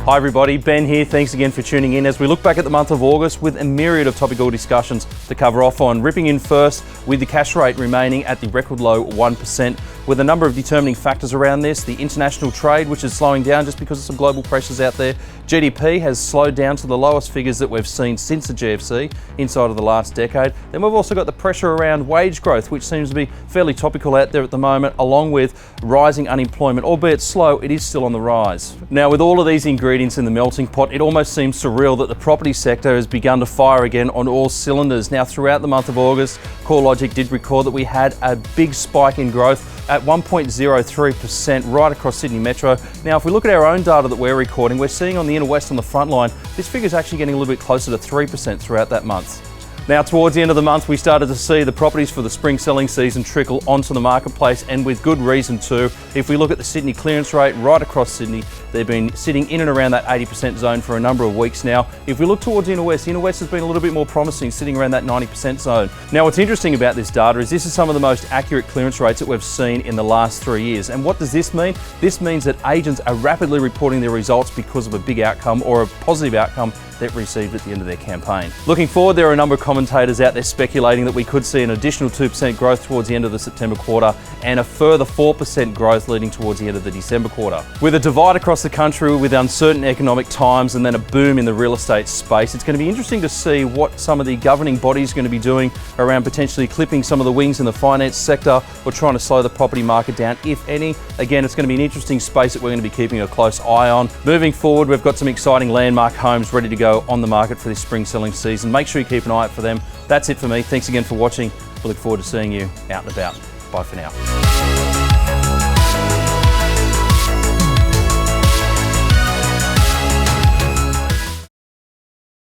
Hi everybody, Ben here. Thanks again for tuning in as we look back at the month of August with a myriad of topical discussions to cover off on. Ripping in first with the cash rate remaining at the record low 1%, with a number of determining factors around this. The international trade, which is slowing down just because of some global pressures out there. GDP has slowed down to the lowest figures that we've seen since the GFC inside of the last decade. Then we've also got the pressure around wage growth, which seems to be fairly topical out there at the moment, along with rising unemployment, albeit slow, it is still on the rise. Now, with all of these ingredients in the melting pot, it almost seems surreal that the property sector has begun to fire again on all cylinders. Now, throughout the month of August, CoreLogic did record that we had a big spike in growth at 1.03% right across Sydney Metro. Now, if we look at our own data that we're recording, we're seeing on the inner west on the front line, this figure is actually getting a little bit closer to 3% throughout that month. Now, towards the end of the month, we started to see the properties for the spring selling season trickle onto the marketplace, and with good reason too. If we look at the Sydney clearance rate right across Sydney, they've been sitting in and around that 80% zone for a number of weeks now. If we look towards the inner west has been a little bit more promising, sitting around that 90% zone. Now, what's interesting about this data is this is some of the most accurate clearance rates that we've seen in the last 3 years. And what does this mean? This means that agents are rapidly reporting their results because of a big outcome or a positive outcome they've received at the end of their campaign. Looking forward, there are a number of commentators out there speculating that we could see an additional 2% growth towards the end of the September quarter and a further 4% growth leading towards the end of the December quarter. With a divide across the country with uncertain economic times and then a boom in the real estate space, it's going to be interesting to see what some of the governing bodies are going to be doing around potentially clipping some of the wings in the finance sector or trying to slow the property market down, if any. Again, it's going to be an interesting space that we're going to be keeping a close eye on. Moving forward, we've got some exciting landmark homes ready to go on the market for this spring selling season. Make sure you keep an eye out for them. That's it for me. Thanks again for watching. We look forward to seeing you out and about. Bye for now.